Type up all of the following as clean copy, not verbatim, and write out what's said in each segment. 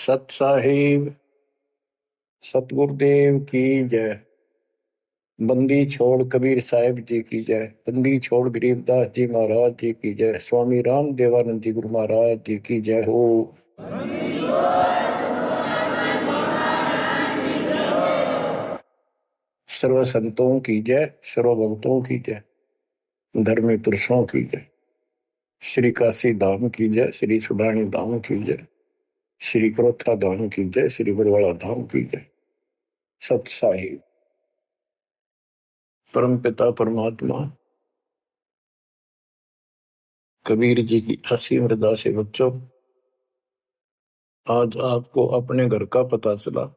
सत साहिब सतगुरुदेव की जय। बंदी छोड़ कबीर साहिब जी की जय। बंदी छोड़ गरीबदास जी महाराज जी की जय। स्वामी राम देवानंद जी गुरु महाराज जी की जय हो। सर्व संतों की जय, सर्व भक्तों की जय, धर्मी पुरुषों की जय। श्री काशी धाम की जय, श्री सुडानी धाम की जय, श्री क्रोथा धाम की जय, श्री बरवाड़ा धाम की जय। सत साहिब परम पिता परमात्मा कबीर जी की असीम हृदय से बच्चों, आज आपको अपने घर का पता चला।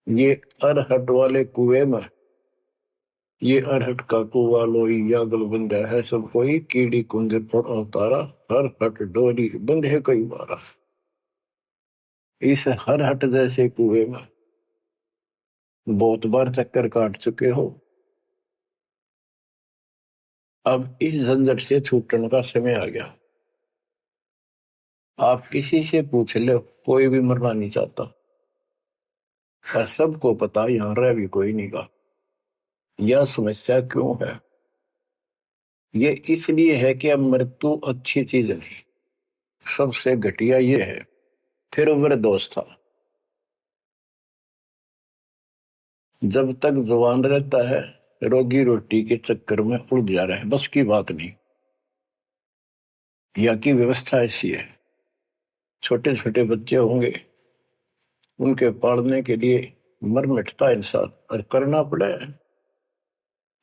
ये अरहट वाले कुएं में, ये अरहट का कुआ लोई या गलबंद है सब कोई, कीड़ी कुंजे पर अवतारा, हर हट डोरी बंधे कई बारा। इस हर हट जैसे कुएं में बहुत बार चक्कर काट चुके हो। अब इस झंझट से छूटने का समय आ गया। आप किसी से पूछ लो, कोई भी मरना नहीं चाहता, पर सबको पता यहां रह भी कोई नहीं का। यह समस्या क्यों है? ये इसलिए है कि अब मृत्यु अच्छी चीज नहीं, सबसे घटिया ये है। फिर उम्र दोस्त था, जब तक जवान रहता है रोगी रोटी के चक्कर में उड़ जा रहा है, बस की बात नहीं। यहाँ की व्यवस्था ऐसी है, छोटे छोटे बच्चे होंगे, उनके पालने के लिए मर मिटता इंसान, और करना पड़े,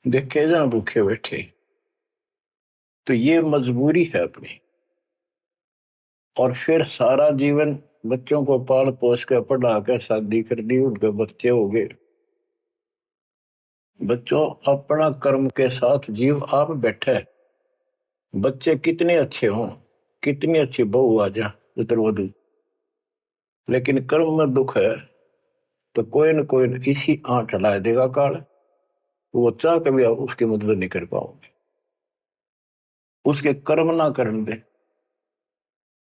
देखे जहां भूखे बैठे। तो ये मजबूरी है अपनी। और फिर सारा जीवन बच्चों को पाल पोस कर पढ़ा कर शादी कर दी, उनके बच्चे हो गए। बच्चों, अपना कर्म के साथ जीव आप बैठे। बच्चे कितने अच्छे हों, कितनी अच्छी बहू आ जा पुत्रवधू, लेकिन कर्म में दुख है तो कोई न कोई इसी आंट चला देगा काल। वो चाह कभी आप उसकी मदद नहीं कर पाओगे, उसके कर्म ना करने दे।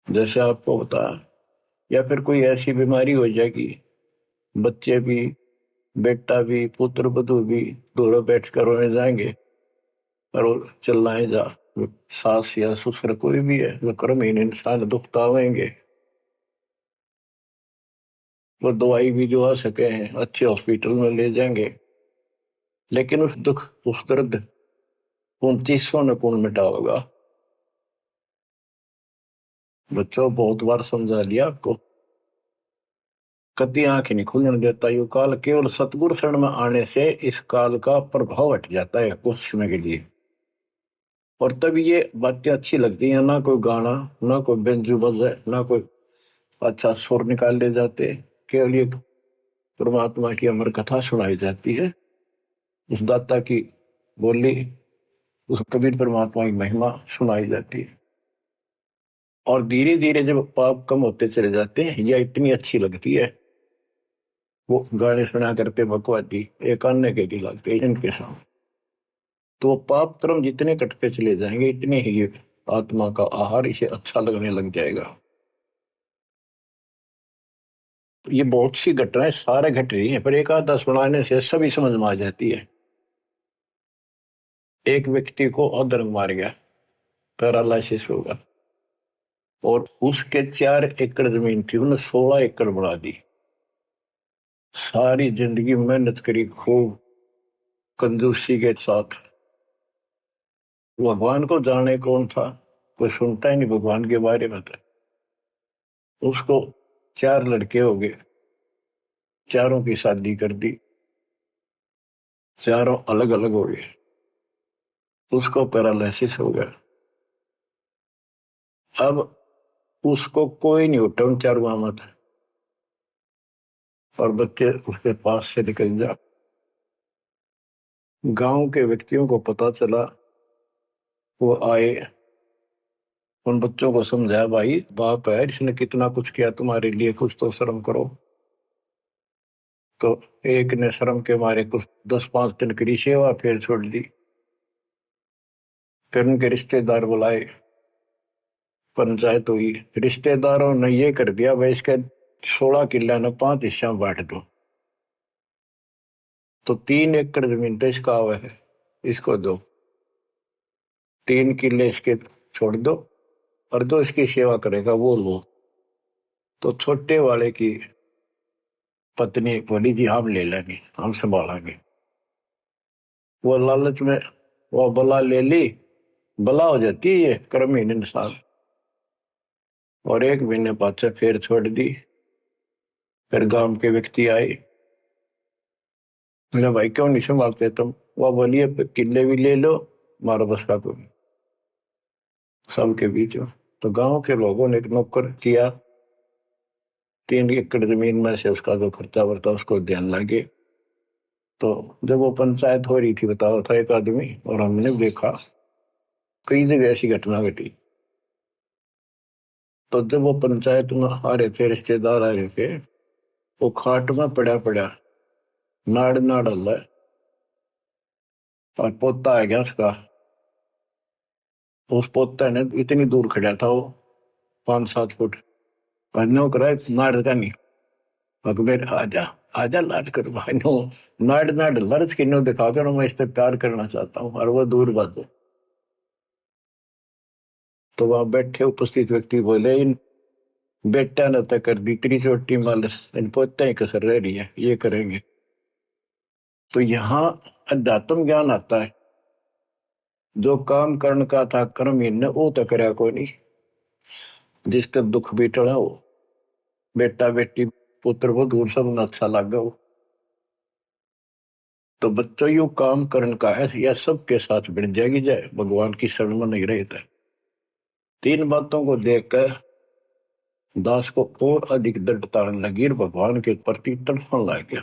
जैसे आपको बताया, या फिर कोई ऐसी बीमारी हो जाएगी, बच्चे भी, बेटा भी, पुत्र वधू भी दोनों बैठ कर रोने जाएंगे, और वो चिल्लाए जा। सास या ससुर कोई भी है, वो कर्महीन इंसान दुख आवेंगे। वो दवाई भी जो आ सके हैं अच्छे हॉस्पिटल में ले जाएंगे, लेकिन उस दुख उस दर्द 2900 ने कौन मिटा होगा? बच्चों, बहुत बार समझा लिया आपको, कति आंख नहीं खुलने देता। यू काल केवल सतगुरु शरण में आने से इस काल का प्रभाव हट जाता है कुछ समय के लिए, और तब ये बातें अच्छी लगती हैं। ना कोई गाना, ना कोई बेंजू बजे, ना कोई अच्छा सुर निकाल ले जाते, केवल ये परमात्मा की अमर कथा सुनाई जाती है, उस दाता की बोली, उस कबीर परमात्मा की महिमा सुनाई जाती है। और धीरे धीरे जब पाप कम होते चले जाते हैं, यह इतनी अच्छी लगती है। वो गाने सुना करते बकवादी, एक अन्य के लिए लगते इनके सामने। तो पाप कर्म जितने कटते चले जाएंगे, इतने ही ये आत्मा का आहार इसे अच्छा लगने लग जाएगा। ये बहुत सी घटनाएं सारे घट रही हैं, पर एक आधा सुनाने से सभी समझ में आ जाती है। एक व्यक्ति को अधर्म मार गया, पैरालिसिस होगा, और उसके 4 एकड़ जमीन थी, उन्हें 16 एकड़ बढ़ा दी। सारी जिंदगी मेहनत करी खूब कंजूसी के साथ। भगवान को जाने कौन था, कोई सुनता ही नहीं भगवान के बारे में। था उसको 4 लड़के हो गए, चारों की शादी कर दी, चारों अलग अलग हो गए। उसको पैरालिसिस हो गया। अब उसको कोई नहीं उठा उन चारों में था, और बच्चे उसके पास से निकल जा। गांव के व्यक्तियों को पता चला, वो आए, उन बच्चों को समझाया, भाई बाप है, इसने कितना कुछ किया तुम्हारे लिए, कुछ तो शर्म करो। तो एक ने शर्म के मारे कुछ 10-5 दिन की सेवा फिर छोड़ दी। फिर उनके रिश्तेदार बुलाए, पंचायत हुई, रिश्तेदारों ने ये कर दिया भाई इसके 16 किले ने 5 हिस्सा में बांट दो। तो 3 एकड़ जमीन तो इसका हुआ है, इसको दो, 3 किले इसके छोड़ दो, और जो इसकी सेवा करेगा वो लो। तो छोटे वाले की पत्नी बोली जी हम ले लेंगे, हम संभालेंगे। वो लालच में वो बला ले ली, बला हो जाती है ये क्रमहीन इंसान, और 1 महीने बाद से फिर छोड़ दी। फिर गांव के व्यक्ति आए, मेरा भाई क्यों नहीं संभालते तुम? वो बोलिए किले भी ले लो, मारो बस का तुम सबके बीच में। तो गांव के लोगों ने एक नौकर किया, 3 एकड़ जमीन में से उसका जो खर्चा वर्ता उसको ध्यान लगे। तो जब वो पंचायत हो रही थी, बताओ था एक आदमी, और हमने देखा कई जगह ऐसी घटना घटी। तो जब वो पंचायत में आ रहे थे, रिश्तेदार आ रहे थे, वो खाट में पड़ा पड़ा नाड़ नाड़ हल्ला है, और पोता आ गया उसका। उस पोता ने इतनी दूर खड़ा था वो, 5-7 फुट, नो करा नाड़ का नहीं, अकबर आजा आजा लाट कर भाई नो, नाड़ नाड़ लर्ज किन्नो दिखा कर मैं इससे प्यार करना चाहता हूँ, और वो दूर बात। तो वहां बैठे उपस्थित व्यक्ति बोले इन बेटा ने तक कर दी इतनी छोटी मालस, इन पोते ही कसर रह रही है, ये करेंगे। तो यहाँ अध्यात्म ज्ञान आता है। जो काम करण का था कर्म इन वो तो करया कोई नहीं, जिसका दुख भी टला हो, बेटा बेटी पुत्र वो दूर सब न अच्छा लगा हो। तो बच्चों यू काम करण का है, यह सबके साथ बढ़ जाएगी जाए, भगवान की शरण में नहीं रहता। 3 बातों को देखकर दास को और अधिक दृढ़ता लगी, भगवान के प्रति तड़पने लग गया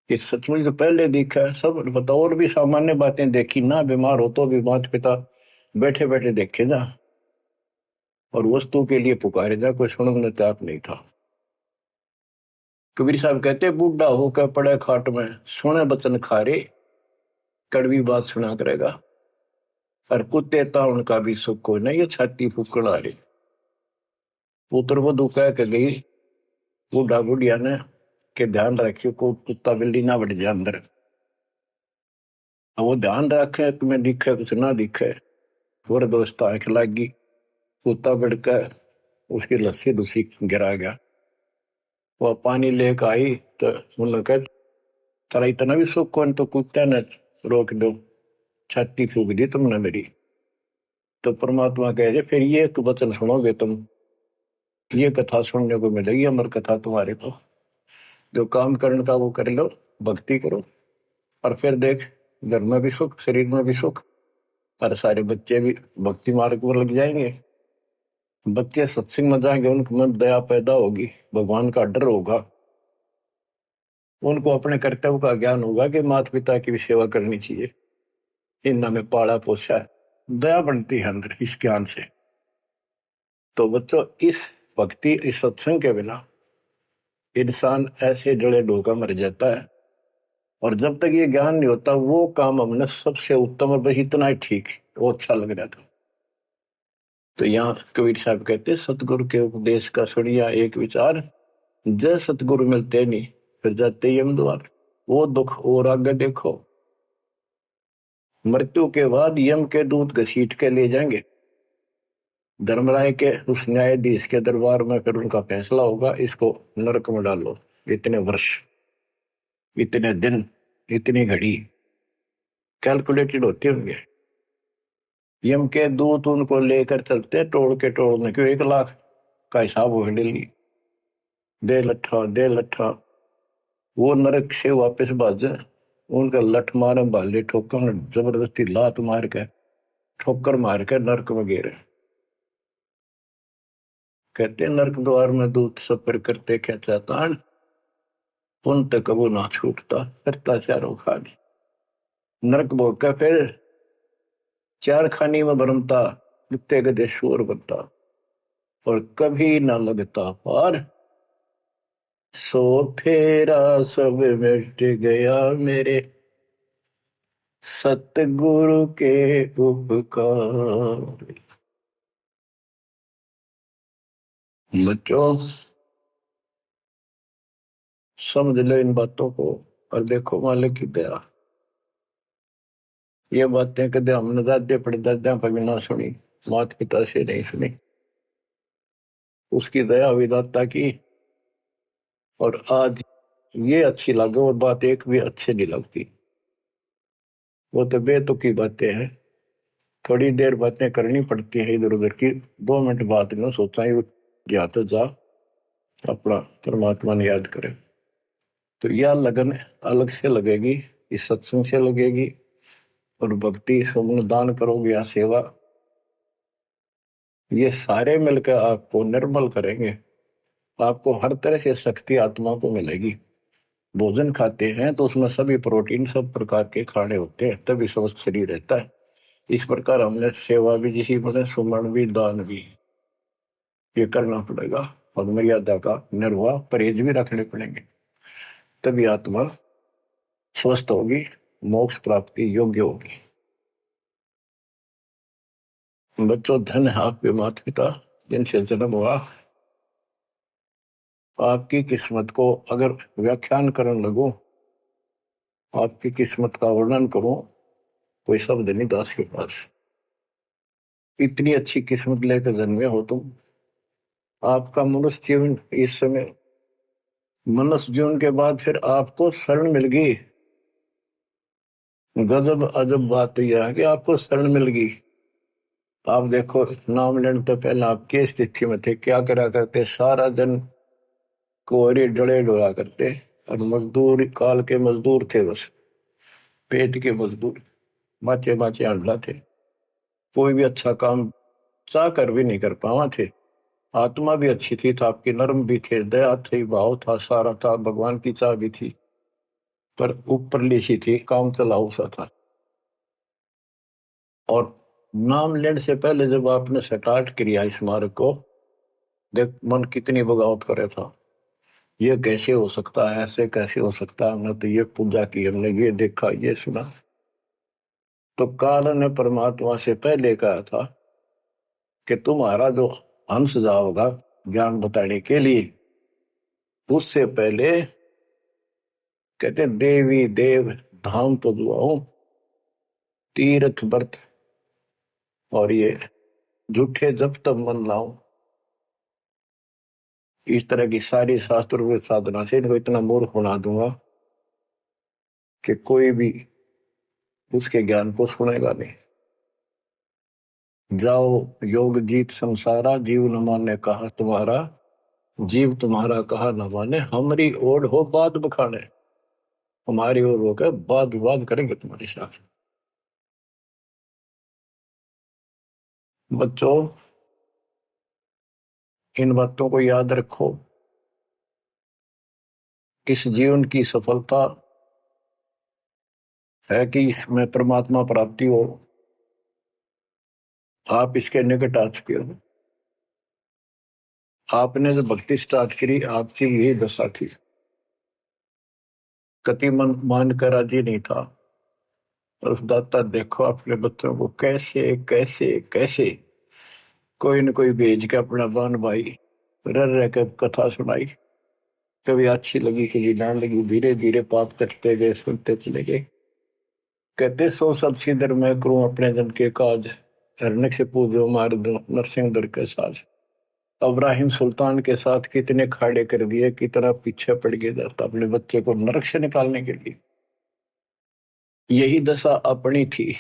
कि सचमुच तो पहले देखा है सब पता, और भी सामान्य बातें देखी ना, बीमार हो तो भी माता पिता बैठे बैठे देखे जा, और वस्तु के लिए पुकारे जा, कोई सुनने तैयार नहीं था। कबीर साहब कहते बूढ़ा होकर पड़े खाट में, सुने बचन खारे, कड़वी बात सुना करेगा, और कुत्ते था उनका भी सुख को नहीं, ये छाती फूकड़ आ रही। पुत्र वधु कह के गई बूढ़ा बुढ़िया ने के ध्यान रखियो को कुत्ता बिल्ली ना बढ़ जाए अंदर। अब वो ध्यान रखे तुम्हें दिखे कुछ ना दिखे, और दोस्त आंख लागी, कुत्ता बढ़कर उसकी लस्सी दूसरी गिरा गया। वो पानी लेकर आई तो उन्होंने कहा तेरा इतना भी सुख कौन, तो कुत्ते ने रोक दो, छाती फूक दी तुमने मेरी। तो परमात्मा कहे फिर ये एक वचन सुनोगे तुम, ये कथा सुनने को मिलेगी अमर कथा तुम्हारे को। जो काम करने का वो कर लो, भक्ति करो, और फिर देख घर में भी सुख, शरीर में भी सुख, और सारे बच्चे भी भक्ति मार्ग पर लग जाएंगे। बच्चे सत्संग में जाएंगे, उनके मन दया पैदा होगी, भगवान का डर होगा, उनको अपने कर्तव्य का ज्ञान होगा कि माता पिता की भी सेवा करनी चाहिए, इन्ना में पाला पोसा है, दया बनती है अंदर इस ज्ञान से। तो बच्चों इस भक्ति इस सत्संग के बिना इंसान ऐसे जड़े ढोकर मर जाता है, और जब तक ये ज्ञान नहीं होता वो काम हमने सबसे उत्तम और बस इतना ही ठीक, वो अच्छा लग रहा था। तो यहाँ कबीर साहब कहते सतगुरु के उपदेश का सुनिया एक विचार, जय सतगुरु मिलते नहीं फिर जाते यम द्वार। वो दुख और आगे देखो, मृत्यु के बाद यम के दूत घसीट के ले जाएंगे धर्मराय के उस न्यायाधीश के दरबार में, फिर उनका फैसला होगा इसको नरक में डालो, इतने वर्ष, इतने दिन, इतनी घड़ी कैलकुलेटेड होते होंगे। यम के दूत उनको लेकर चलते तोड़ के तोड़ने क्यों, 1 लाख का हिसाब हो डेली, दे लट्ठा दे लट्ठा। वो नरक से वापस भाजे, उनका लठ मारे भाले ठोकर, जबरदस्ती लात मार के ठोकर मार के नरक में गिरे। कहते नरक द्वार में दूत सफर करते क्या चातान, उन तक वो ना छूटता करता चारों खानी। नरक भोग का फिर 4 खानी में भरमता, कुत्ते गधे शोर बनता, और कभी ना लगता पार। सो फेरा सब मिट गया मेरे सतगुरु के उपकार। बच्चों समझ लो इन बातों को और देखो मालिक की दया। ये बातें कदे हमने दादे परदादा पर भी ना सुनी, माता पिता से नहीं सुनी। उसकी दया विदाता की। और आज ये अच्छी लगे और बात एक भी अच्छी नहीं लगती। वो तो बेतुकी बातें हैं। थोड़ी देर बातें करनी पड़ती है इधर उधर की, 2 मिनट बाद में सोचा ही गया तो जा अपना परमात्मा ने याद करे। तो यह लगन अलग से लगेगी, इस सत्संग से लगेगी। और भक्ति सुमन दान करोगे या सेवा, ये सारे मिलकर आपको निर्मल करेंगे। आपको हर तरह से शक्ति आत्मा को मिलेगी। भोजन खाते हैं तो उसमें सभी प्रोटीन सब प्रकार के खाने होते हैं, तभी स्वस्थ शरीर रहता है। इस प्रकार हमने सेवा भी जिसी बने, सुमन भी, दान भी, ये करना पड़ेगा। और मर्यादा का निर्वाह परहेज भी रखने पड़ेंगे, तभी आत्मा स्वस्थ होगी, मोक्ष प्राप्ति योग्य होगी। बच्चों धन है आपके माता पिता जिनसे जन्म हुआ। आपकी किस्मत को अगर व्याख्यान करने लगो, आपकी किस्मत का वर्णन करूं, कोई शब्द नहीं दास के पास। इतनी अच्छी किस्मत लेकर जन्मे हो तुम। आपका मनुष्य जीवन इस समय, मनुष्य जीवन के बाद फिर आपको शरण मिल गई। गजब अजब बात यह है कि आपको शरण मिल गई। आप देखो नाम लेने तो पहले आप किस स्थिति में थे, क्या करा करते, सारा दिन कोहरे डले डोला करते और मजदूर, काल के मजदूर थे, बस पेट के मजदूर, बाचे बाचे अंडा थे। कोई भी अच्छा काम चाह कर भी नहीं कर पावा थे। आत्मा भी अच्छी थी, था आपकी नर्म भी थे, दया थी, भाव था, सारा था, भगवान की चाह भी थी, पर ऊपर सी थी, काम चलाऊ सा था। और नाम लेने से पहले जब आपने स्टार्ट किया इस मार्ग को, देख मन कितनी बगावत करे था। ये कैसे हो सकता है, ऐसे कैसे हो सकता है, हमने तो ये पूजा की, हमने ये देखा, ये सुना। तो काल ने परमात्मा से पहले कहा था कि तुम्हारा जो हंस जाओगा ज्ञान बताने के लिए, उससे पहले कहते देवी देव धाम पदुआओ, तीर्थ व्रत और ये झूठे जब तब मन लाओ। इस तरह की सारी शास्त्र साधना से इनको इतना मूर्ख बना दूंगा कि कोई भी उसके ज्ञान को सुनेगा नहीं। जाओ योग जीत संसारा, जीव न माने कहा तुम्हारा, जीव तुम्हारा कहा न माने, हमारी ओर हो बात बखाने। हमारी ओर होकर बात विवाद करेंगे तुम्हारे साथ। बच्चों इन बातों को याद रखो। इस जीवन की सफलता है कि इसमें परमात्मा प्राप्ति हो। आप इसके निकट आ चुके हो। आपने जो भक्ति स्टार्ट करी, आपकी यही दशा थी। कति मन मान कर राजी नहीं था। और उस दाता देखो अपने बच्चों को कैसे कैसे कैसे कोई न कोई भेज के अपना बहन भाई रह रह के कथा सुनाई। कभी अच्छी लगी, कभी ना लगी, धीरे धीरे पाप कटते गए, सुनते चले गए। कहते सो सब सिदर मैं करूं अपने जन के काज, हरनक से पूजो मार दो नरसिंह दर के साज। इब्राहिम सुल्तान के साथ कितने खाड़े कर दिए, कितना पीछे पड़ गया जाता अपने बच्चे को नरक से निकालने के लिए। यही दशा अपनी थी।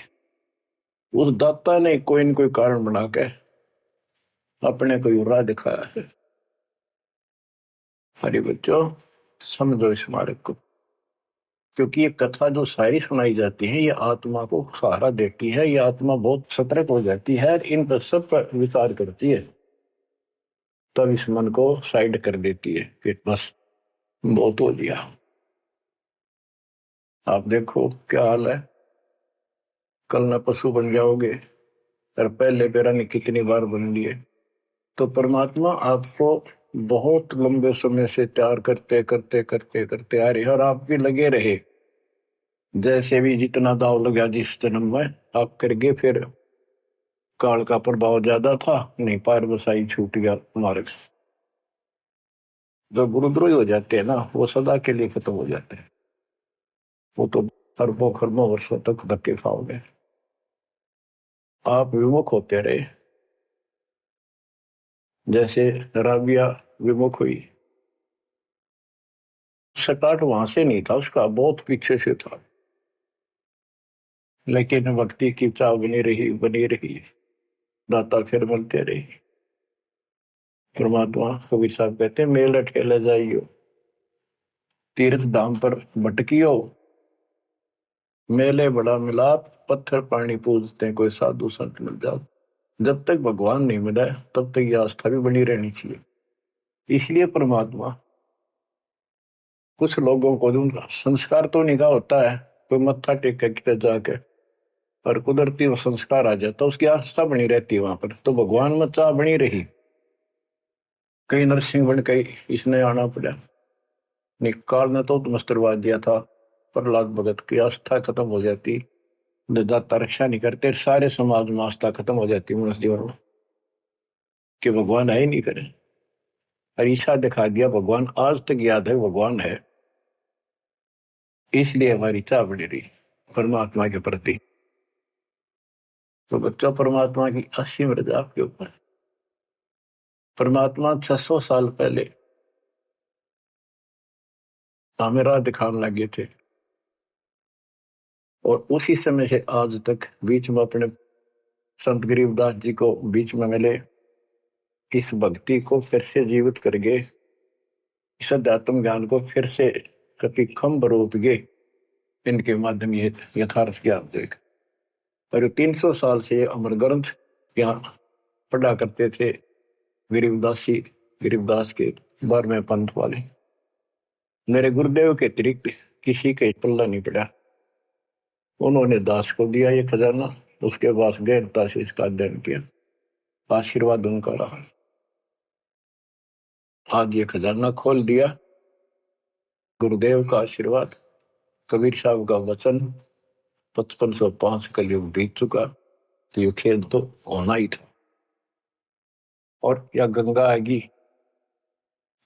उस दाता ने कोई न कोई कारण बना के अपने को राह दिखाया है। हरे बच्चों समझो इस मार्ग को, क्योंकि ये कथा जो सारी सुनाई जाती है, ये आत्मा को सहारा देती है। ये आत्मा बहुत सतर्क हो जाती है, इन पर सब पर विचार करती है, तब इस मन को साइड कर देती है कि बस बहुत हो लिया। आप देखो क्या हाल है, कल न पशु बन जाओगे, और पहले बेरा ने कितनी बार बन लिए। तो परमात्मा आपको बहुत लंबे समय से तैयार करते करते करते करते आ रहे, और आप भी लगे रहे। जैसे भी जितना दाव लगा जिस जन्म में आप कर गए, फिर काल का प्रभाव ज्यादा था, नहीं पार बसाई छूट गया मार्ग। जो गुरुद्रोही हो जाते हैं ना, वो सदा के लिए खत्म हो जाते हैं। वो तो अरबों खरबों वर्षों तक धक्के खाओगे। आप विमुख होते रहे, जैसे राबिया विमुख हुई। स्टार्ट वहां से नहीं था उसका, बहुत पीछे से था, लेकिन भक्ति की चाह बनी रही बनी रही, दाता फिर मिलते रही। परमात्मा कबीर साहब कहते हैं, मेल अठेले जाइयो, तीर्थ धाम पर भटकियो, मेले बड़ा मिलाप, पत्थर पानी पूजते हैं, कोई साधु संत मिल जाओ। जब तक भगवान नहीं मिला तब तक ये आस्था भी बनी रहनी चाहिए। इसलिए परमात्मा कुछ लोगों को दूंगा, संस्कार तो निकाह होता है, कोई मत्था टेक के कितने जाके, और कुदरती वो संस्कार आ जाता, उसकी आस्था बनी रहती है वहां पर, तो भगवान में चाह बनी रही। कई नरसिंह बन के इसने आना पड़ा, निकाल ने तो मस्तरवा दिया था, प्रहलाद भगत की आस्था खत्म हो जाती, दाता रक्षा नहीं करते, सारे समाज में आस्था खत्म हो जाती मनुष्य जीवन में, कि भगवान है ही नहीं करे। अरीसा दिखा दिया, भगवान आज तक याद है भगवान है, इसलिए हमारी चाह बनी रही परमात्मा के प्रति। तो बच्चा परमात्मा की असीम रजा आपके ऊपर। परमात्मा 600 साल पहले हमें राह दिखाने लगे थे, और उसी समय से आज तक बीच में अपने संत गरीबदास जी को बीच में मिले, इस भक्ति को फिर से जीवित करके, इस अध्यात्म ज्ञान को फिर से कभी खम्भ रूप गे, इनके माध्यम ये यथार्थ ज्ञान देख। और 300 साल से अमर ग्रंथ यहाँ पढ़ा करते थे गरीबदासी, गरीबदास के 12वें पंथ वाले। मेरे गुरुदेव के अतिरिक्त किसी के पल्ला नहीं पड़ा, उन्होंने दास को दिया ये खजाना, उसके बाद गहनता से इसका अध्ययन किया, आशीर्वाद उनका रहा। आज ये खजाना खोल दिया, गुरुदेव का आशीर्वाद, कबीर साहब का वचन, 5505 कलयुग बीत चुका, तो ये खेल तो होना ही था। और या गंगा आएगी,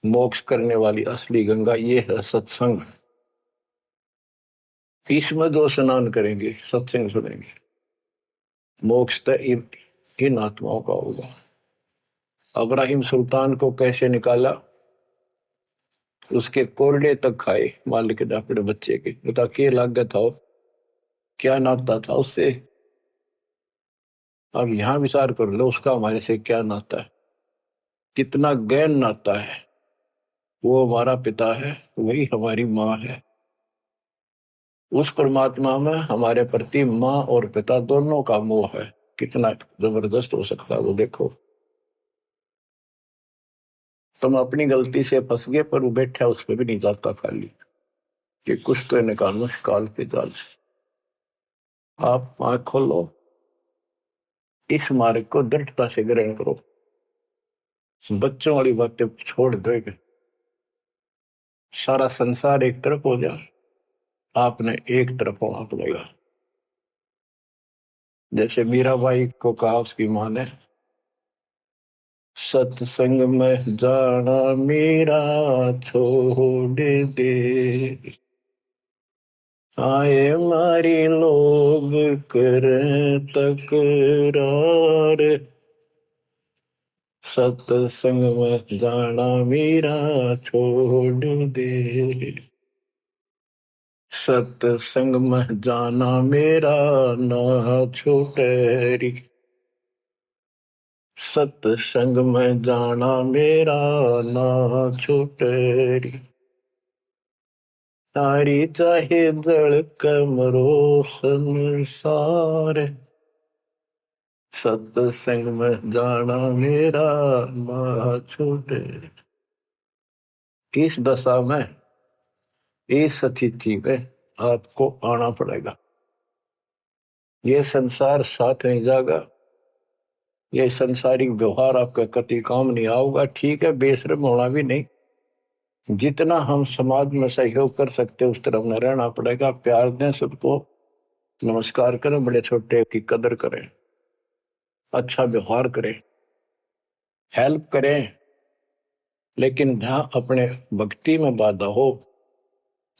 मोक्ष करने वाली असली गंगा ये है सत्संग। इसमें जो स्नान करेंगे, सत्संग सुनेंगे, मोक्ष तो इन आत्माओं का होगा। अब्राहिम सुल्तान को कैसे निकाला, उसके कोरडे तक खाए मालिक ने अपने बच्चे के, बता के लागत था, क्या नाता था उससे। अब यहां विचार कर लो, उसका हमारे से क्या नाता है, कितना गहन नाता है। वो हमारा पिता है, वही हमारी माँ है। उस परमात्मा में हमारे प्रति माँ और पिता दोनों का मोह है, कितना जबरदस्त हो सकता है वो देखो। तुम अपनी गलती से फंस गए, पर वो बैठा उस पर भी नहीं जाता खाली, कि कुछ तो निकालो काल के जाल से। आप आंख खोलो, इस मार्ग को दृढ़ता से ग्रहण करो, बच्चों वाली बातें छोड़ दो, सारा संसार एक तरफ हो जाए, आपने एक तरफ होना पड़ेगा। जैसे मीराबाई को कहा उसकी मां ने, सत्संग में जाना मेरा छोड़ दे, आए मारी लोग कर तकरार, सत्संग में जाना मेरा छोड़ दे, सत्संग में जाना मेरा ना छूटे, सत्संग में जाना मेरा ना छूटे, तारी चाहे जल कमरो संसार, सत्संग में जाना मेरा ना छूटे। इस दशा में, इस स्थिति में आपको आना पड़ेगा। ये संसार साथ नहीं जाएगा, ये संसारिक व्यवहार आपका कति काम नहीं आऊगा। ठीक है, बेशर्म होना भी नहीं, जितना हम समाज में सहयोग कर सकते उस तरफ में रहना पड़ेगा। प्यार दें सबको, नमस्कार करें, बड़े छोटे की कदर करें, अच्छा व्यवहार करें, हेल्प करें, लेकिन जहां अपने भक्ति में बाधा हो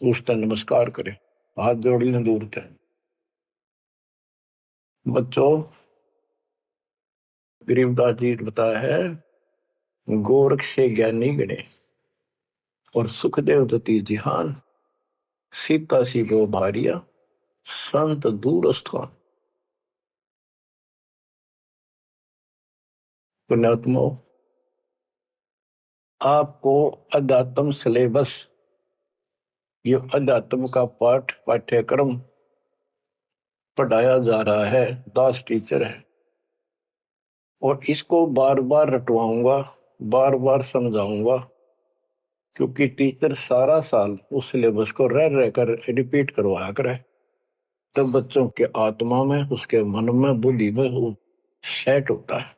उसका नमस्कार करे, हाथ जोड़ लें दूर थे। बच्चों, गरीबदास जी ने बताया है, गोरख से ज्ञानी गणे और सुखदेव दती जिहान, सीता सी गो भारिया संत दूर स्थान। पुण्यात्मो, आपको अध्यात्म सिलेबस, ये अध्यात्म का पाठ्यक्रम पढ़ाया जा रहा है, दास टीचर है, और इसको बार बार रटवाऊंगा, बार बार समझाऊंगा, क्योंकि टीचर सारा साल उस सिलेबस को रह रह कर रिपीट करवाया करे, तब बच्चों के आत्मा में, उसके मन में, बुद्धि में वो सेट होता है।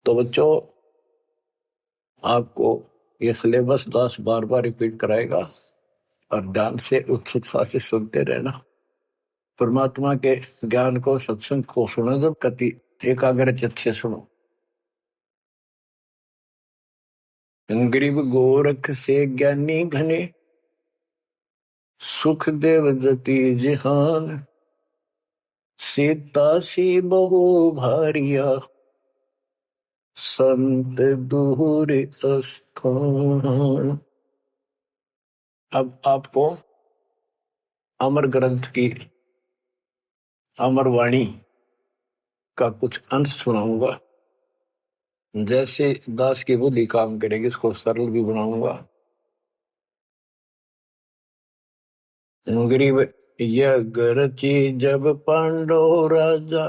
तो बच्चों, आपको ये सिलेबस दास बार बार रिपीट कराएगा और ध्यान से उत्सुकता से सुनते रहना। परमात्मा के ज्ञान को, सत्संग को सुनो जब कति एकाग्र चित्त से सुनो। गरीब गोरख से ज्ञानी घने, सुख देव जति जिहान, सीता सी बहु भारिया संत दूर स्थान। अब आपको अमर ग्रंथ की अमर वाणी का कुछ अंश सुनाऊंगा। जैसे दास की बुद्धि काम करेगी, इसको सरल भी बनाऊंगा। गरीब यज्ञ रची जब पांडो राजा,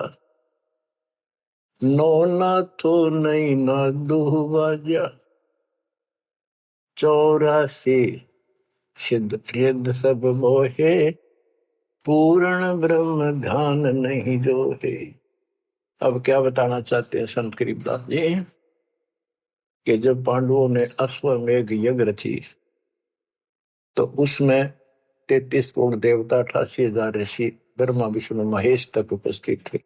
नो नाथो नहीं ना दुहबाजा, 84 सिद्ध रिद्ध सब मोहे, पूर्ण ब्रह्म ध्यान नहीं जोहे। अब क्या बताना चाहते हैं संत गरीबदास जी, कि जब पांडवों ने अश्वमेघ यज्ञ रची तो उसमें 33 करोड़ देवता, 88,000 ऋषि, ब्रह्मा विष्णु महेश तक उपस्थित थे,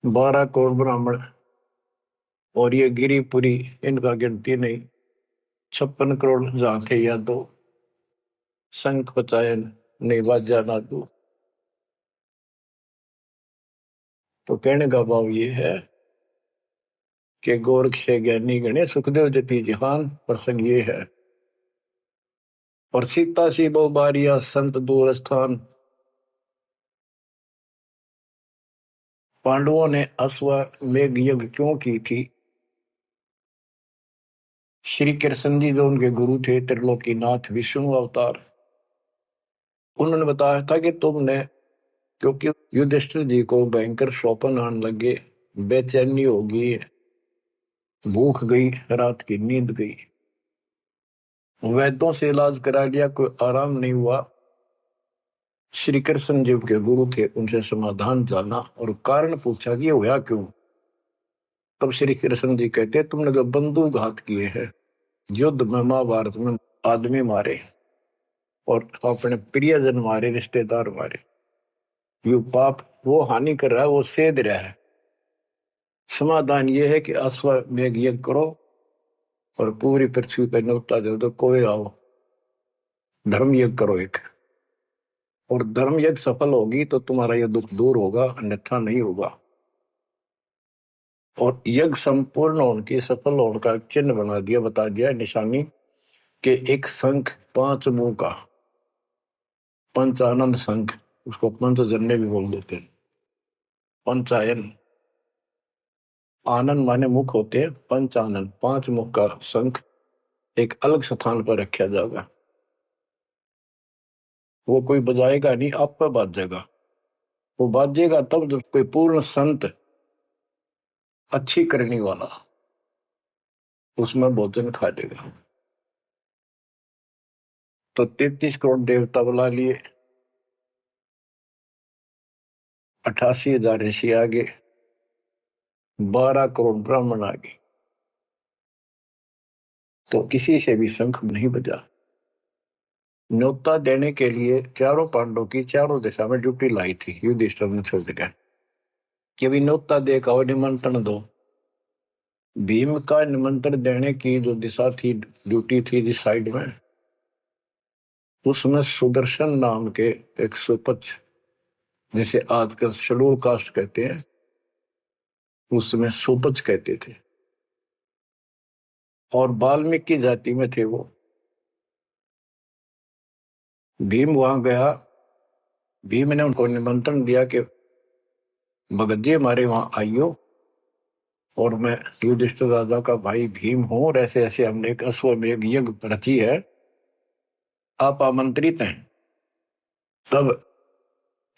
12 करोड़ ब्राह्मण, और ये गिरिपुरी, इनका गिनती नहीं, 56 करोड़ जहां थे या दो, शंख पचायन नहीं बाजा ना दो। तो कहने का भाव ये है कि गोरख से ज्ञानी गणे, सुखदेव जति जिहान, प्रसंग ये है। और सीता सी बहु बारिया संत दूर स्थान। पांडवों ने अश्वमेघ यज्ञ क्यों की थी? श्री कृष्ण जी जो उनके गुरु थे, त्रिलोकीनाथ विष्णु अवतार, उन्होंने बताया था कि तुमने, क्योंकि युधिष्ठिर जी को भयंकर स्वप्न आने लगे, बेचैनी होगी, भूख गई, रात की नींद गई, वैद्यों से इलाज करा लिया, कोई आराम नहीं हुआ। श्री कृष्ण जी के गुरु थे, उनसे समाधान जाना और कारण पूछा कि ये हुआ क्यों। तब श्री कृष्ण जी कहते, तुमने जो बंदूकघात किए हैं, युद्ध में, महाभारत में आदमी मारे और अपने प्रियजन मारे, रिश्तेदार मारे, ये पाप वो हानि कर रहा है, वो सेध रहा है। समाधान ये है कि अश्वमेघ यज्ञ करो और पूरी पृथ्वी पर न्योता दे दो, कोई आओ, धर्म यज्ञ करो एक, और धर्म यज्ञ सफल होगी तो तुम्हारा यह दुख दूर होगा, अन्यथा नहीं होगा। और यज्ञ संपूर्ण होने की, सफल होने का चिन्ह बना दिया, बता दिया निशानी, कि एक शंख 5 मुंह का, पंचानन शंख, उसको पंचजन्य भी बोल देते हैं। पंचायन, आनंद माने मुख होते हैं, पंचानन 5 मुख का शंख एक अलग स्थान पर रखा जाएगा। वो कोई बजाएगा नहीं, आप पर बाजेगा। वो बाजेगा तब जब कोई पूर्ण संत, अच्छी करने वाला उसमें भोजन खा लेगा। तो 33 करोड़ देवता बुला लिए, 88,000 ऋषि आगे, 12 करोड़ ब्राह्मण आगे, तो किसी से भी शंख नहीं बजा। न्योता देने के लिए चारों पांडवों की चारों दिशा में ड्यूटी लाई थी युधिष्ठिर ने छोड़ दिया कि भी न्योता देगा और निमंत्रण दो। भीम का निमंत्रण देने की जो दिशा थी, ड्यूटी थी जिस साइड में, उसमें सुदर्शन नाम के एक सुपच, जिसे आजकल शेड्यूल कास्ट कहते हैं, उसमें सुपच कहते थे, और वाल्मीकि जाति में थे वो। भीम वहां गया। भीम ने उनको निमंत्रण दिया कि भगत जी हमारे वहां आइयो, और मैं युधिष्ठिर राजा का भाई भीम हूं, और ऐसे ऐसे हमने एक अश्वमेध यज्ञ रची है, आप आमंत्रित हैं। तब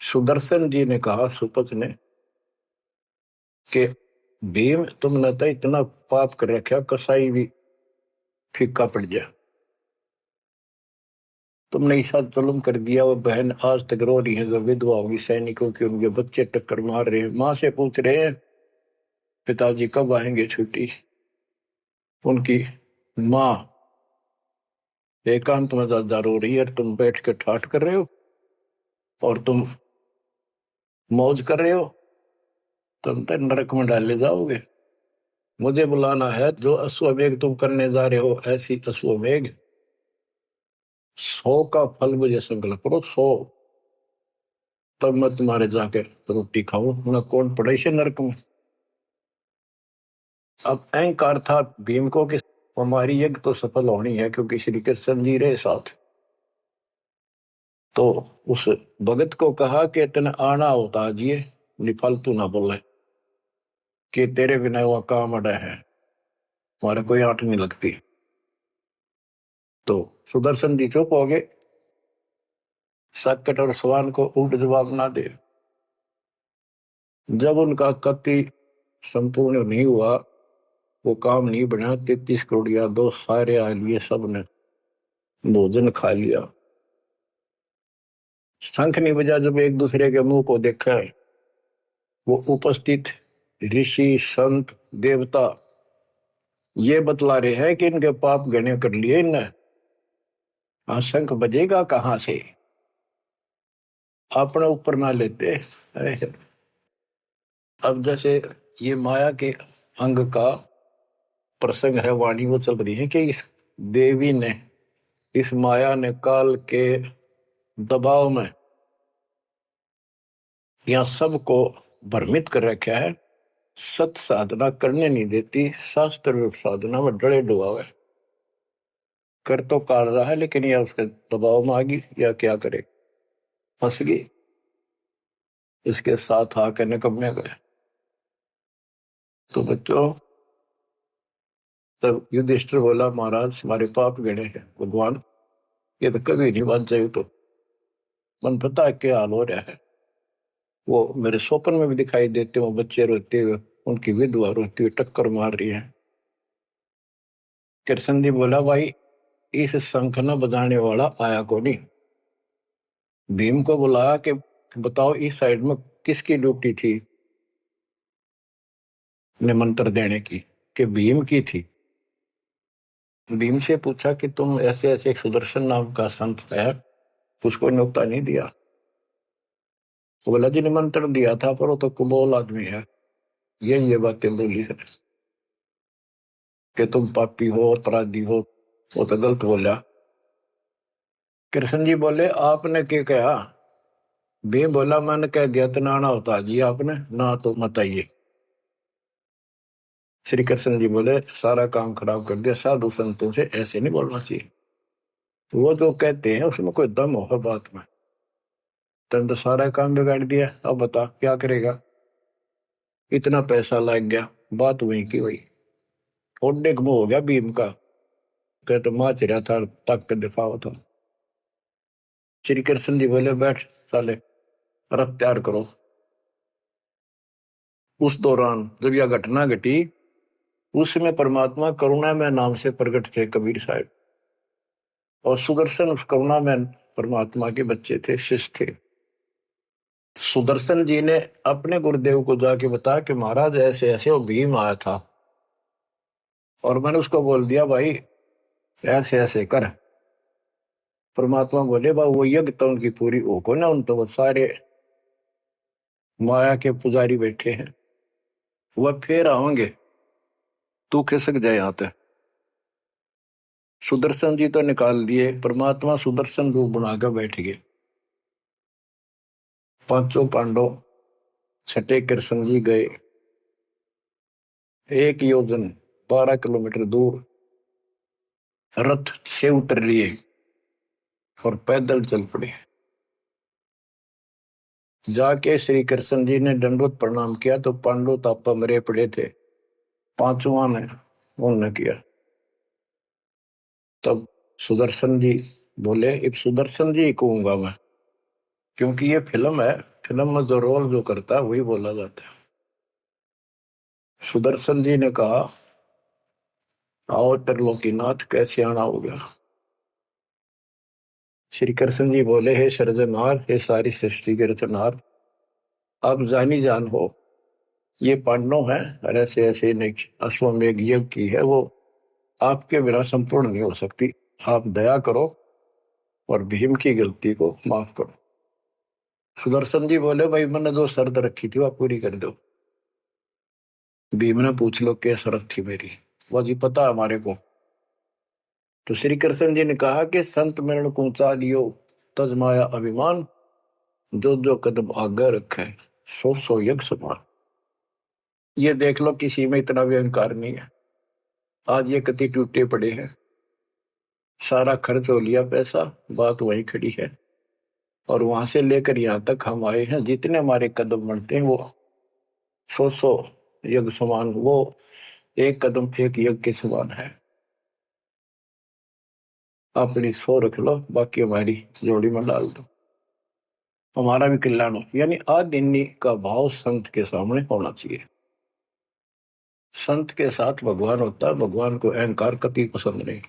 सुदर्शन जी ने कहा, सुपच ने, कि भीम तुमने तो इतना पाप कर रखा, कसाई भी फीका पड़ गया, तुमने ऐसा जुल्म कर दिया। वो बहन आज तक रो रही है, जो विधवा होगी सैनिकों की, उनके बच्चे टक्कर मार रहे हैं, माँ से पूछ रहे हैं पिताजी कब आएंगे छुट्टी। उनकी माँ एकांत में ज्यादा रो रही है, तुम बैठ के ठाठ कर रहे हो और तुम मौज कर रहे हो, तुम तो नरक में डाले जाओगे। मुझे बुलाना है, जो अश्वमेघ तुम करने जा रहे हो, ऐसी अश्वमेघ 100 का फल मुझे संकल्प करो, 100, तब मैं तुम्हारे जाके रोटी खाऊं, मैं कौन पड़े से नरक में। अब अहंकार था भीम को कि हमारी यज्ञ तो सफल होनी है, क्योंकि श्री कृष्ण जी रहे साथ। तो उस भगत को कहा कि तेने आना होता आज, ये निफालतू ना बोले कि तेरे बिना वह काम अड़ा है, हमारे कोई आंट नहीं लगती। तो सुदर्शन जी चुप हो गए, साकेत और सवान को उल्ट जवाब ना दे। जब उनका कति संपूर्ण नहीं हुआ, वो काम नहीं बना, 33 करोड़ यादव सारे आ लिए, सब ने भोजन खा लिया, शंख नहीं बजा। जब एक दूसरे के मुंह को देखा है, वो उपस्थित ऋषि संत देवता ये बतला रहे हैं कि इनके पाप गणे कर लिए इनने। हाँ, शंख बजेगा कहां से, अपने ऊपर ना लेते। अरे, अब जैसे ये माया के अंग का प्रसंग है, वाणी वो चल रही है कि इस देवी ने, इस माया ने काल के दबाव में यह सबको भ्रमित कर रखा है, सत साधना करने नहीं देती, शास्त्र साधना में डरे डुबावे, कर तो काट रहा है, लेकिन यह उसके दबाव में आ गई, या क्या करे, फंस गई, इसके साथ आकर निकम्मे गए। तो बच्चों, तब युधिष्ठिर बोला, महाराज हमारे पाप गिने हैं, भगवान ये तो कभी नहीं बच जाए। तो मन पता है क्या हाल हो रहा है, वो मेरे स्वप्न में भी दिखाई देते, वो बच्चे रोते हुए, उनकी विधवा रोती हुई टक्कर मार रही है। कृष्ण जी बोला, भाई इस शंख न बजाने वाला आया को नहीं। भीम को बुलाया कि बताओ इस साइड में किसकी ड्यूटी थी निमंत्रण देने की, कि भीम की थी। भीम से पूछा कि तुम ऐसे ऐसे एक सुदर्शन नाम का संत है, उसको न्योता नहीं दिया। वो बोला, जी निमंत्रण दिया था, पर वो तो कुबोल आदमी है, ये बातें बोली है कि तुम पापी हो, अपराधी हो, वो तो गलत बोला। कृष्ण जी बोले, आपने क्या कहा। भीम बोला, मैंने कह दिया तो नाना होता जी, आपने ना तो मत आइए। श्री कृष्ण जी बोले, सारा काम खराब कर दिया, साधु संतों से ऐसे नहीं बोलना चाहिए, वो जो कहते हैं उसमें कोई दम होगा बात में। तुम तो सारा काम बिगाड़ दिया, अब बता क्या करेगा, इतना पैसा लग गया, बात वही की वही। ओडे मुंह हो गया भीम का, कहते माँ चिरा था, तक के दिफा था। श्री कृष्ण जी बोले, बैठ साले, रथ तैयार करो। उस दौरान जब यह घटना घटी, उसमें परमात्मा करुणा में नाम से प्रकट थे कबीर साहब, और सुदर्शन उस करुणा में परमात्मा के बच्चे थे, शिष्य थे। सुदर्शन जी ने अपने गुरुदेव को जाके बताया कि महाराज ऐसे ऐसे वो भीम आया था, और मैंने उसको बोल दिया भाई ऐसे ऐसे कर। परमात्मा बोले, बा वो यज्ञ तो उनकी पूरी हो को ना, उन तो वो सारे माया के पुजारी बैठे हैं, वह फिर आओगे, तू खिसक जाए यहाँ पे। सुदर्शन जी तो निकाल दिए, परमात्मा सुदर्शन रूप बनाकर बैठ गए। पांचों पांडव छठे कृष्ण जी गए, 1 योजन 12 किलोमीटर दूर रथ से उतर लिए और पैदल चल पड़े। जाके श्री कृष्ण जी ने दंडवत प्रणाम किया तो पांडव तापा मरे पड़े थे, पांचवा ने उन्होंने किया। तब सुदर्शन जी बोले, अब सुदर्शन जी कहूंगा मैं, क्योंकि ये फिल्म है, फिल्म में जो रोल जो करता है वही बोला जाता है। सुदर्शन जी ने कहा, आओ त्रिलोकीनाथ, कैसे आना हो गया। श्री कृष्ण जी बोले, हे सृजनहार, हे सारी सृष्टि के रचनहार, आप जानी जान हो, ये पांडव है और ऐसे ऐसे अश्वमेघ यज्ञ की है, वो आपके बिना संपूर्ण नहीं हो सकती। आप दया करो और भीम की गलती को माफ करो। सुदर्शन जी बोले, भाई मैंने जो शर्त रखी थी वह पूरी कर दो। भीम ने पूछ लो क्या शर्त थी मेरी, वो जी पता हमारे को। तो श्री कृष्ण जी ने कहा कि संत मरण को ऊंचा लियो, तज माया अभिमान, जो जो कदम आगे रखे, सो सो यज्ञ समान। ये देख लो, किसी में इतना भी अहंकार नहीं है। आज ये कति टूटे पड़े हैं, सारा खर्च हो लिया पैसा, बात वही खड़ी है। और वहां से लेकर यहाँ तक हम आए हैं, जितने हमारे कदम बढ़ते हैं वो सौ यज्ञ समान, वो एक कदम एक यज्ञ के समान है। अपनी सौ रख लो, बाकी हमारी जोड़ी में डाल दो, हमारा भी कल्याण हो। यानी आदिन्य का भाव संत के सामने होना चाहिए। संत के साथ भगवान होता है, भगवान को अहंकार कभी पसंद नहीं।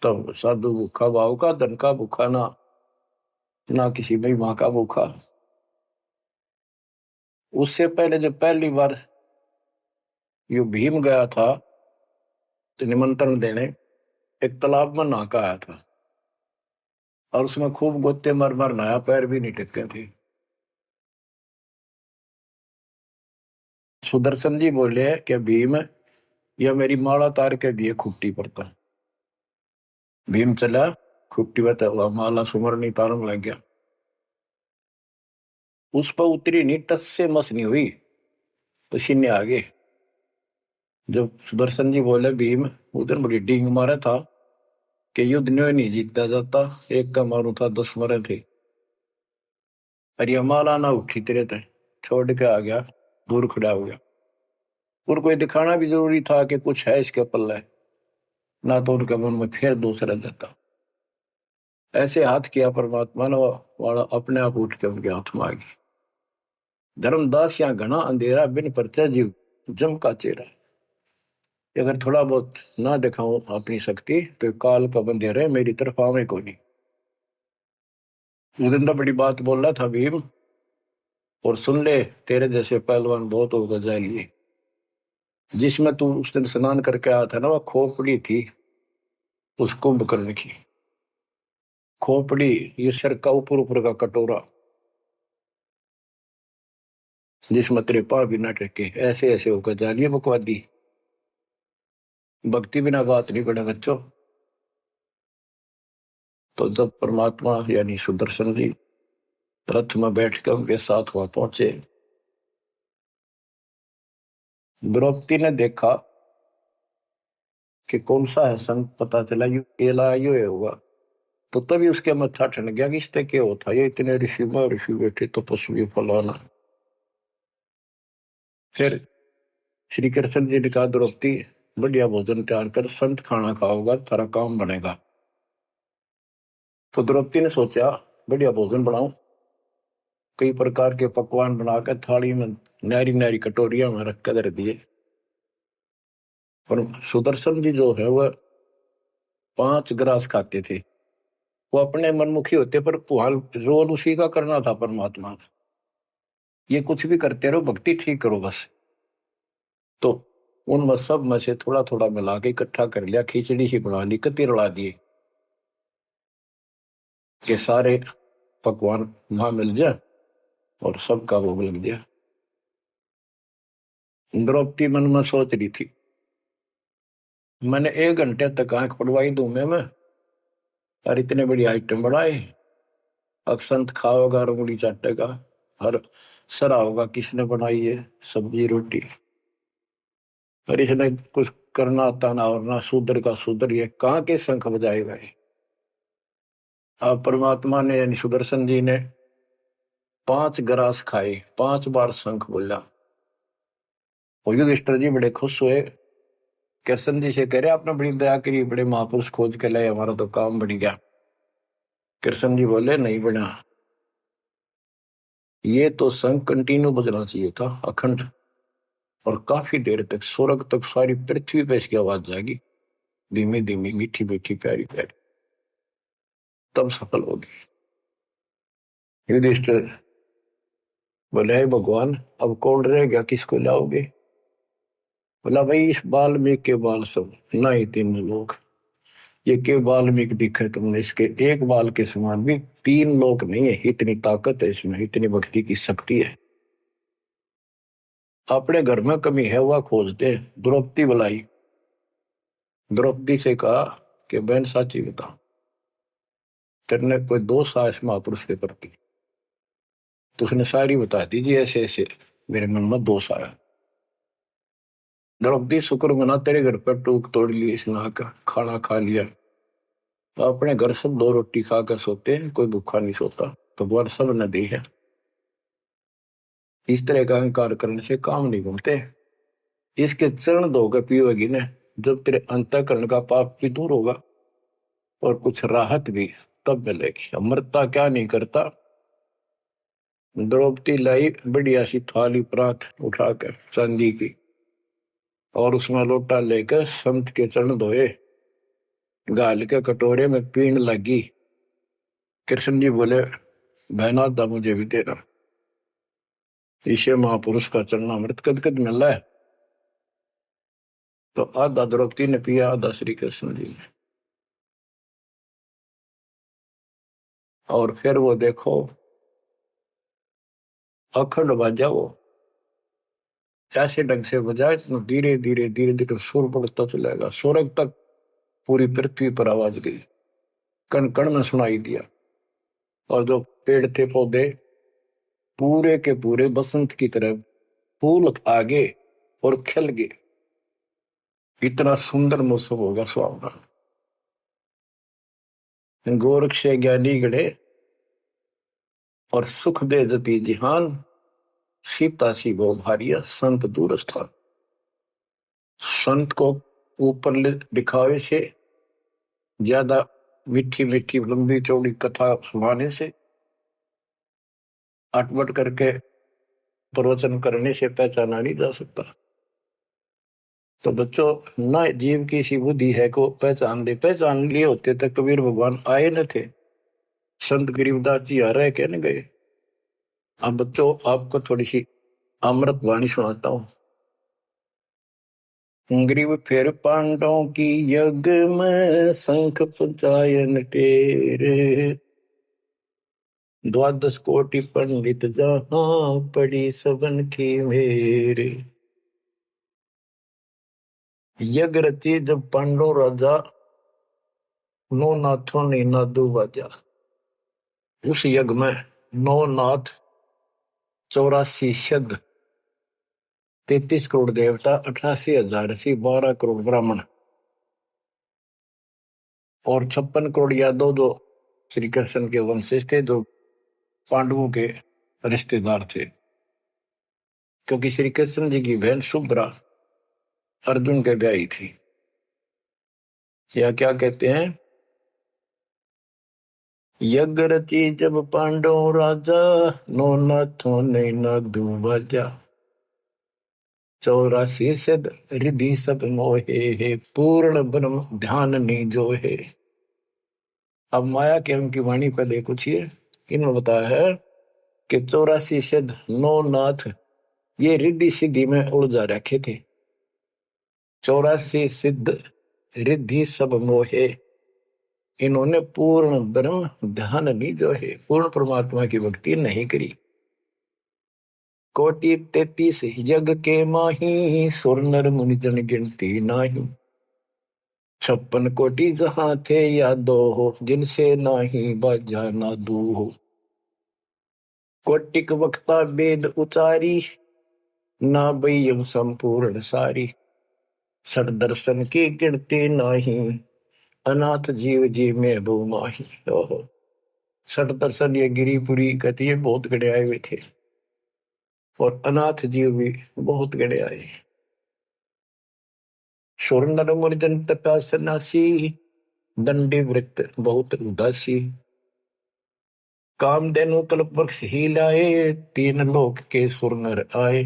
तब साधु भूखा भाव का, धन का भूखा ना, ना किसी में माँ का भूखा। उससे पहले जब पहली बार यो भीम गया था तो निमंत्रण देने, एक तालाब में नहा आया था और उसमें खूब गोते मर मर नहाया, पैर भी नहीं टिके थे। सुदर्शन जी बोले कि भीम, यह मेरी माला तार के दिए खुट्टी पर था। भीम चला, खुट्टी पर हुआ माला सुमरनी तारम लग गया। उस पर उतरी नहीं, टस से मस नहीं हुई, पसीने आ गए। जब सुदर्शन जी बोले, भीम उधर बड़ी डींग मारा था कि युद्ध नहीं जीता जाता, एक का मारू था 10 मरे थे। अरे माला ना उठी तेरे थे, छोड़ के आ गया, दूर खड़ा हो गया। और कोई दिखाना भी जरूरी था कि कुछ है इसके पल्ले, ना तो उनके मन में फिर दूसरा देता। ऐसे हाथ किया परमात्मा ने, वाला अपने आप उठ के उनके हाथ में आ गई। धर्मदास यहाँ घना अंधेरा, बिन परचा जीव जम का चेहरा। अगर थोड़ा बहुत ना दिखाऊं अपनी शक्ति तो काल का बंधेरा मेरी तरफ आवे को नहीं। उस दिन तो बड़ी बात बोल रहा था भीम, और सुन ले, तेरे जैसे पहलवान बहुत होगा जाएंगे। जिसमें तू उस दिन स्नान करके आया था ना, वह खोपड़ी थी उस कुंभकर्ण की। खोपड़ी, ये सिर का ऊपर ऊपर का कटोरा, जिसमें तेरे पाँव भी न टेके, ऐसे ऐसे होकर जानिए बकवादी। भक्ति बिना बात नहीं बने बच्चों। तो जब परमात्मा यानी सुदर्शन जी रथ में बैठकर उनके साथ वहां पहुंचे, द्रौपदी ने देखा कि कौन सा है संत, पता चला यू केला यू होगा। तो तभी उसके मत्था ठन गया कि इससे क्या होता, ये इतने ऋषि बैठे तपस्वी फलाना। फिर श्री कृष्ण जी ने कहा, द्रौपदी बढ़िया भोजन तैयार कर, संत खाना खाओगा तारा काम बनेगा। तो द्रौपदी ने सोचा बढ़िया भोजन बनाऊं, कई प्रकार के पकवान बनाकर थाली में नारी नारी कटोरिया में रख कर दिए। पर सुदर्शन जी जो है वह 5 ग्रास खाते थे। वो अपने मनमुखी होते, पर रोल उसी का करना था परमात्मा। ये कुछ भी करते रहो, भक्ति ठीक करो बस। तो उन सब में से थोड़ा थोड़ा मिला के इकट्ठा कर लिया, खिचड़ी ही बना ली, कति रला दिए कि सारे पकवान वहां मिल जाए और सबका भोग लग गया। द्रौपदी मन में सोच रही थी, मैंने 1 घंटे तक आंख पड़वाई दूं मैं और इतने बड़ी आइटम बढ़ाए। अक्षंत खाओगा, रंगुली चाटेगा और सरा होगा किसने बनाई है सब्जी रोटी। और इसने कुछ करना आता ना, और ना शूद्र का शूद्र, ये कहाँ के शंख बजाएगा ये। अब परमात्मा ने यानी सुदर्शन जी ने 5 ग्रास खाए, 5 बार शंख बोला। और युधिष्ठिर जी बड़े खुश हुए, कृष्ण जी से कह रहे आपने बड़ी दया करी, बड़े महापुरुष खोज के लाए, हमारा तो काम बन गया। कृष्ण जी बोले नहीं बना, ये तो शंख कंटिन्यू बजना चाहिए था अखंड, और काफी देर तक स्वर्ग तक सारी पृथ्वी पे इसकी आवाज जाएगी, धीमी धीमी मीठी मीठी प्यारी प्यारी, तब सफल होगी। युधिष्ठिर बोले हे भगवान अब कौन रह गया, किसको लाओगे। बोला भाई इस वाल्मीकि के बाल सब ना ही 3 लोग, ये के वाल्मीकि दिखे तुमने, इसके एक बाल के समान भी 3 लोग नहीं है, इतनी ताकत है इसमें, इतनी भक्ति की शक्ति है। अपने घर में कमी है वह खोजते। द्रौपदी बुलाई, द्रौपदी से कहा कि बहन साची बता, तेरे कोई दोष आया इस महापुरुष के प्रति। तो उसने सारी बता दीजिए, ऐसे ऐसे मेरे मन में दोष आया। द्रौपदी शुक्र मना तेरे घर पर टूक तोड़ ली, इसने खाना खा लिया। तो अपने घर सब 2 रोटी खाकर सोते हैं, कोई भूखा नहीं सोता, भगवान सब न दी है। इस तरह का अहंकार करने से काम नहीं बनते। इसके चरण धोकर पियोगी ने, जब तेरे अंतःकरण का पाप भी दूर होगा और कुछ राहत भी तब मिलेगी। अमृता क्या नहीं करता। द्रौपदी लाई बढ़िया सी थाली परात उठाकर चांदी की, और उसमें लोटा लेकर संत के चरण धोए, गाल के कटोरे में पीण लगी। कृष्ण जी बोले बहना था मुझे भी देना, ईशे महापुरुष का चरणामृत कद कद मिल रहा है। तो आधा द्रौपदी ने पिया, आधा श्री कृष्ण जी ने। और फिर वो देखो अखंड बाजा, वो ऐसे ढंग से बजाए धीरे धीरे धीरे धीरे सुर बढ़ता चलेगा, स्वर्ग तक पूरी पृथ्वी पर आवाज गई, कण कण में सुनाई दिया। और जो पेड़ थे पौधे पूरे के पूरे बसंत की तरह फूल आगे और खिल गए। इतना सुंदर मौसम होगा सुहावना। गोरख से ज्ञानी गढ़े और सुख दे जती जिहान, सीता सी वो भारिया संत दूर स्थान। संत को ऊपर दिखावे से ज्यादा मीठी मीठी लंबी चौड़ी कथा सुनाने से, अटपट करके प्रवचन करने से पहचाना नहीं जा सकता। तो बच्चों ना जीव की सी बुद्धि है को पहचान ले, पहचान लिए होते तक कबीर भगवान आए न थे, संत गरीबदास जी आ रहे कहने गए। अब बच्चों आपको थोड़ी सी अमृत वाणी सुनाता हूं। ग्रीव फिर पांडवों की यज्ञ में शंख पंचायन टेरे, 12 कोटि पंडित जहां पड़ी सबन की मेरे। यज्ञ रची जब पांडव राजा, नौ नाथों ने नादू बाजा। उस यज्ञ में 9 नाथ, 84 सिद्ध, 33 करोड़ देवता, 88,000 ऋषि, 12 करोड़ ब्राह्मण और 56 करोड़ यादव जो श्री कृष्ण के वंशज थे, जो पांडवों के रिश्तेदार थे। क्योंकि श्री कृष्ण जी की बहन सुभद्रा अर्जुन के ब्याही थी। या क्या कहते हैं, यज्ञ रची जब पांडव राजा, नौ नाथों ने नादू बाजा। 84 सिद्ध रिद्धि सब मोहे, पूर्ण ब्रह्म ध्यान नहीं जो है। अब माया के उनकी वाणी पहले कुछ ही इन्होंने बताया है कि 84 सिद्ध 9 नाथ ये रिद्धि सिद्धि में उलझा रखे थे। 84 सिद्ध रिद्धि सब मोहे, इन्होंने पूर्ण ब्रह्म ध्यान नहीं जो है, पूर्ण परमात्मा की भक्ति नहीं करी। कोटि 33 यज्ञ के माही, सुर नर मुनि जन गिनती नाही। 56 कोटि जहां थे यादो हो, जिनसे नाही बाजा नादू हो। कोटिक वक्ता वेद उचारी, ना बयम संपूर्ण सारी। सर दर्शन की गिनती नाही, अनाथ जीव जी में बो माही। ओहो, सठ दर्शन ये गिरिपुरी कहती है बहुत गड़े आए हुए थे, और अनाथ जीव भी बहुत गड़े आए। सुर नर मुनि जन तपा सन्यासी, दंडी वृत्त बहुत उदासी। कामधेनु कल्प वृक्ष ही लाए, 3 लोक के सुर नर आए।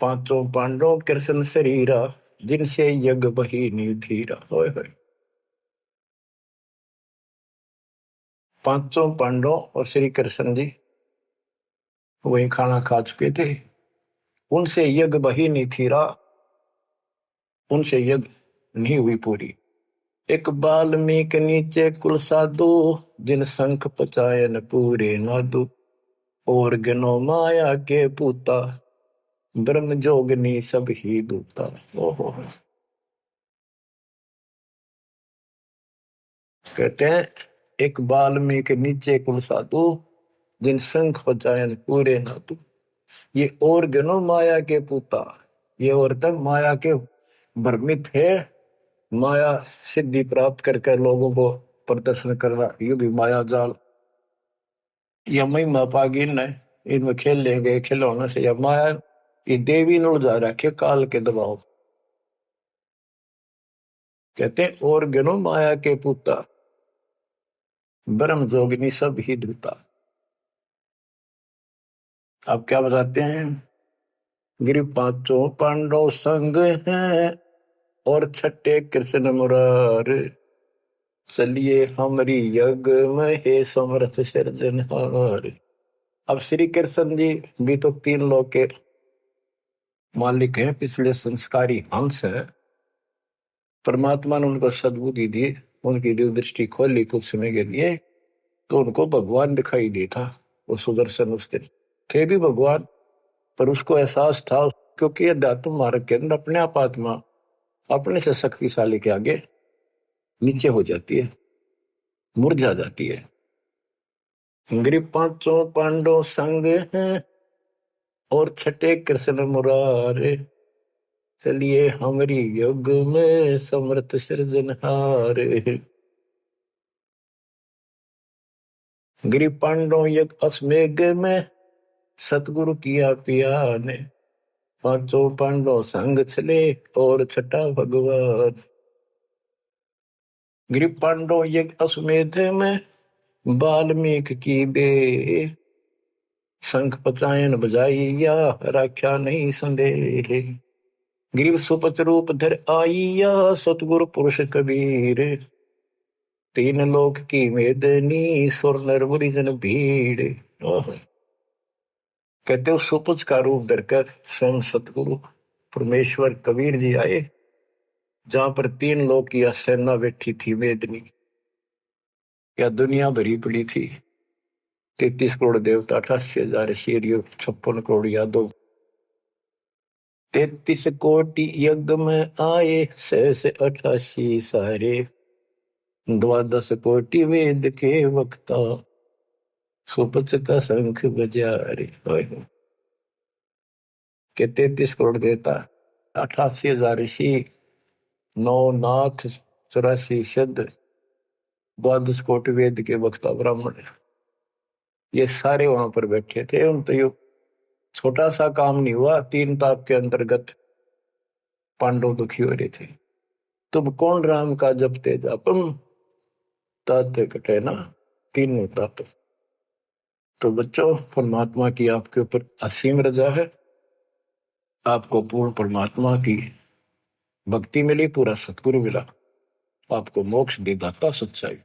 5 पांडव कृष्ण शरीरा, जिनसे यज्ञ बही निधीरा। होय होय, 5 पांडव और श्री कृष्ण जी वही खाना खा चुके थे, उनसे यज्ञ बही नहीं थीरा, उनसे यज्ञ नहीं हुई पूरी। एक बाल्मीक नीचे कुल साधु, जिन शंख पचायन पूरे नादु। और गनो माया के पूता, ब्रह्म जोगनी सब ही दूता। ओहो, कहते हैं एक बाल्मीक नीचे कुल साधु, जिन शंख पचायन पूरे नादु। ये और गनो माया के पूता, ये औरतें माया के भ्रमित है, माया सिद्धि प्राप्त करके लोगों को प्रदर्शन करना, ये भी माया जाल। या महिमा पागी न इनमें खेल लेंगे, खिलौने से या माया ये देवी न उलझा रखे काल के दबाव। कहते और गनो माया के पूता, ब्रह्म जोगिनी सब ही दूता। आप क्या बताते हैं? गिरि 5 पांडव संग हैं, और 6 कृष्ण मुरार। चलिए हमारी यज्ञ में हे समर्थ सिरजनहार। अब श्री कृष्ण जी भी तो 3 लोक के मालिक हैं, पिछले संस्कारी हंस है। परमात्मा ने उनको सद्बुद्धि दी, उनकी दिव्य दृष्टि खोली कुछ समय के लिए, तो उनको भगवान दिखाई दे था। वो सुदर्शन उस दिन थे भी भगवान, पर उसको एहसास था, क्योंकि अध्यात्म मार्ग के अंदर अपने आप आत्मा अपने से शक्तिशाली के आगे नीचे हो जाती है, मुरझा जाती है। गिरि 5 पांडव संग हैं, और 6 कृष्ण मुरारे। चलिए हमारी युग में समर्थ सृजनहार। गिरि पांडव यज्ञ अश्वमेघ में, सतगुरु किया पिया ने। 5 पांडव संग चले, और 6 भगवान। गिरि पांडव यज्ञ अश्वमेध में, वाल्मीकि की बे। शंख पचायन बजाइया, राख्या नहीं संदेह। गिरिव सुपच रूप धर आइया, सतगुरु पुरुष कबीर। 3 लोक की मेदनी, सुर नर मुनि जन भीड़। कहते हो सुपच का रूप धरकर स्वयं सतगुरु परमेश्वर कबीर जी आए, जहां पर 3 लोक की सेना बैठी थी मेदनी, या दुनिया भरी पड़ी थी। 33 करोड़ देवता, 88,000 शेरियो, 56 करोड़ यादव। 33 कोटि यज्ञ में आए, 688 सारे। 12 कोटि वेद के वक्ता, सुपच का शंख बजा रे। के 33 करोड़ देवता, 88,000 ऋषि, 9 नाथ, 84 सिद्ध, 12 कोटि वेद के वक्ता ब्राह्मण, ये सारे वहां पर बैठे थे। उन तो ये छोटा सा काम नहीं हुआ, 3 ताप के अंतर्गत पांडव दुखी हो रहे थे। तुम कौन राम का जपते जापम, तात कटे ना 3 ताप। तो बच्चों, परमात्मा की आपके ऊपर असीम रजा है, आपको पूर्ण परमात्मा की भक्ति मिली, पूरा सतगुरु मिला, आपको मोक्ष दे दाता सच्चाई।